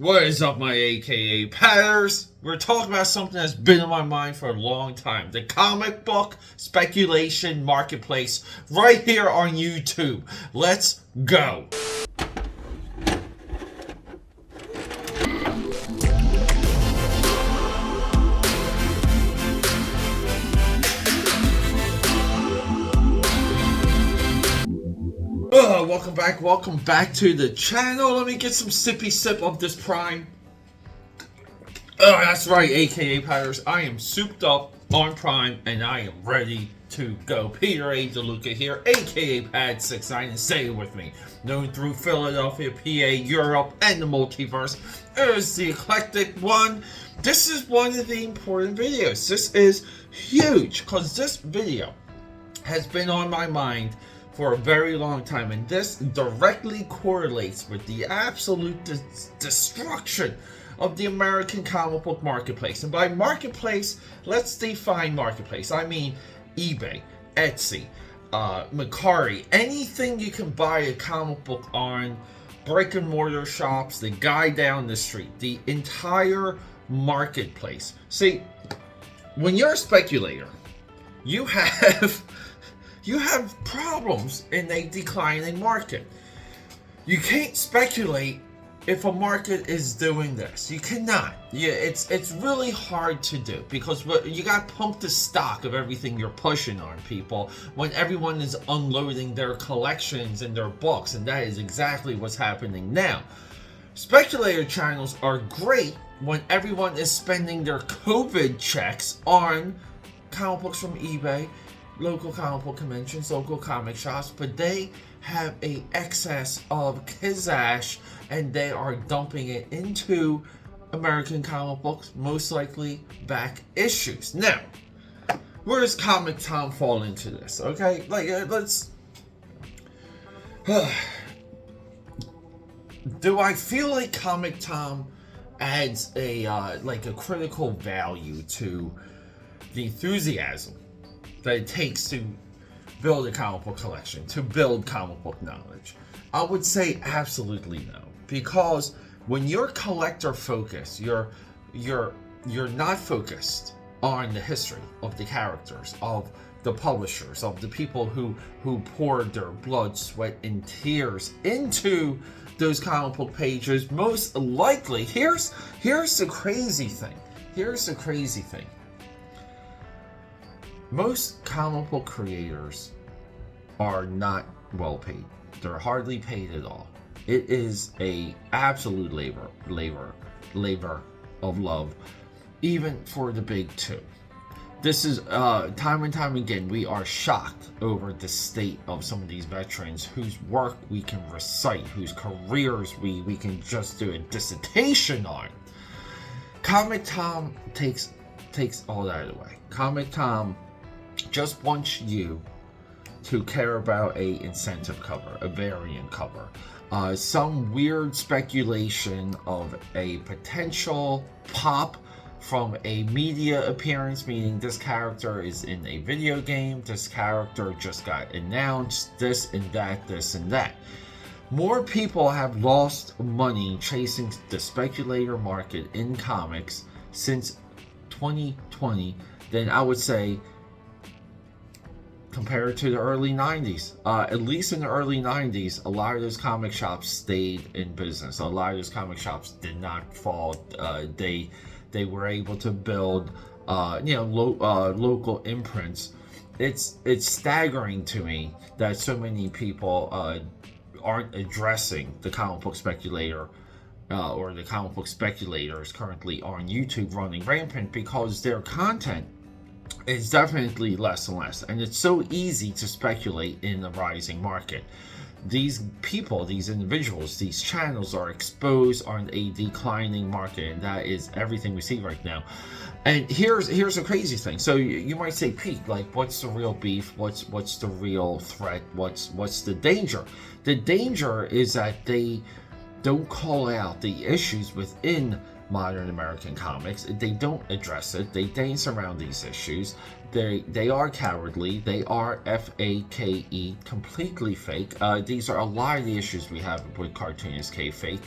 What is up, my AKA Patters? We're talking about something that's been on my mind for a long time. The comic book speculation marketplace right here on YouTube. Let's go. Welcome back to the channel. Let me get some sippy sip of this Prime. That's right, AKA Patters. I am souped up on Prime and I am ready to go. Peter A. DeLuca here, AKA Pad69, and say it with me. Known through Philadelphia, PA, Europe, and the multiverse is the eclectic one. This is one of the important videos. This is huge because this video has been on my mind for a very long time, and this directly correlates with the absolute destruction of the American comic book marketplace. And by marketplace, let's define marketplace. I mean eBay, Etsy, Mercari, anything you can buy a comic book on, brick and mortar shops, the guy down the street, the entire marketplace. See, when you're a speculator, you have problems in a declining market. You can't speculate if a market is doing this. You cannot. Yeah, it's really hard to do because you got to pump the stock of everything you're pushing on people when everyone is unloading their collections and their books, and that is exactly what's happening now. Speculator channels are great when everyone is spending their COVID checks on comic books from eBay, local comic book conventions, local comic shops, but they have a excess of kizash and they are dumping it into American comic books, most likely back issues. Now, where does Comic Tom fall into this? Okay, let's. Do I feel like Comic Tom adds a critical value to the enthusiasm that it takes to build a comic book collection, to build comic book knowledge? I would say absolutely no, because when you're collector focused, you're not focused on the history of the characters, of the publishers, of the people who poured their blood, sweat, and tears into those comic book pages. Most likely, here's the crazy thing. Most comic book creators are not well paid. They're hardly paid at all. It is a absolute labor of love, even for the big two. This is time and time again, we are shocked over the state of some of these veterans whose work we can recite, whose careers we can just do a dissertation on. Comic Tom takes all that away. Comic Tom just wants you to care about a incentive cover, a variant cover, some weird speculation of a potential pop from a media appearance, meaning this character is in a video game, this character just got announced, this and that. More people have lost money chasing the speculator market in comics since 2020 than I would say compared to the early 90s. At least in the early 90s, a lot of those comic shops stayed in business. A lot of those comic shops did not fall. They were able to build local imprints. It's staggering to me that so many people aren't addressing the comic book speculator or the comic book speculators currently on YouTube running rampant, because their content is definitely less and less, and it's so easy to speculate in the rising market. These people, these individuals, these channels are exposed on a declining market, and that is everything we see right now. And here's a crazy thing. So you might say, Pete, like, what's the real beef? What's the real threat? What's the danger? The danger is that they don't call out the issues within modern American comics. They don't address it. They dance around these issues. They are cowardly. They are fake, completely fake. These are a lot of the issues we have with cartoonists fake.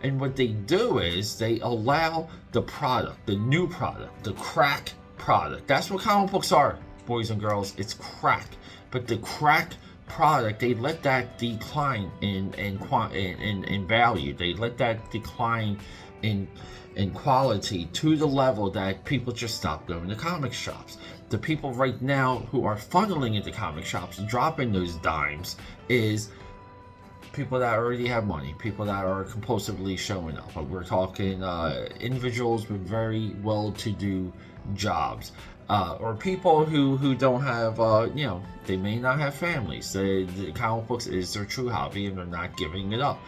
And what they do is they allow the product, the new product, the crack product. That's what comic books are, boys and girls. It's crack. But the crack product, they let that decline in value. They let that decline in quality to the level that people just stop going to comic shops. The people right now who are funneling into comic shops, dropping those dimes, is people that already have money, people that are compulsively showing up. But we're talking individuals with very well-to-do jobs, or people who don't have, they may not have families. The comic books is their true hobby and they're not giving it up.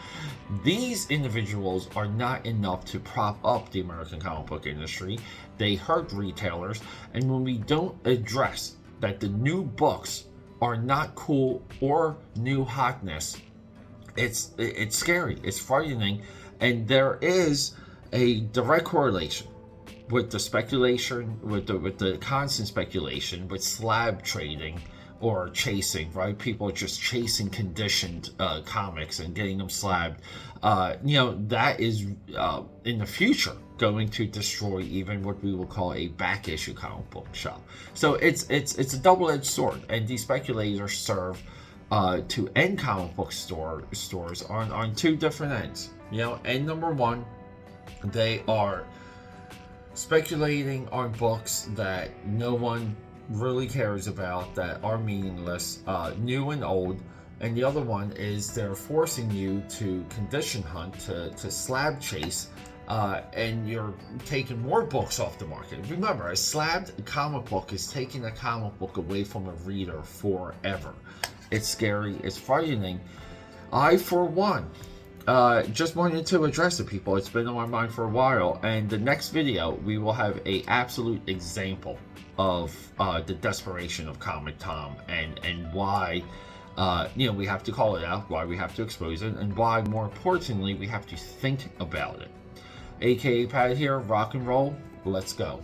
These individuals are not enough to prop up the American comic book industry. They hurt retailers, and when we don't address that the new books are not cool or new hotness, it's scary, it's frightening, and there is a direct correlation with the speculation, with the constant speculation, with slab trading or chasing, right? People just chasing conditioned comics and getting them slabbed. That is in the future going to destroy even what we will call a back issue comic book shop. So it's a double-edged sword, and these speculators serve to end comic book stores on two different ends. End number one, they are speculating on books that no one really cares about, that are meaningless, new and old. And the other one is they're forcing you to condition hunt, to slab chase, and you're taking more books off the market. Remember, a slabbed comic book is taking a comic book away from a reader forever. It's scary, it's frightening. I, for one, just wanted to address it, people. It's been on my mind for a while, and the next video we will have a absolute example of the desperation of Comic Tom, and why we have to call it out, why we have to expose it, and why, more importantly, we have to think about it. AKAPAD here, rock and roll, let's go.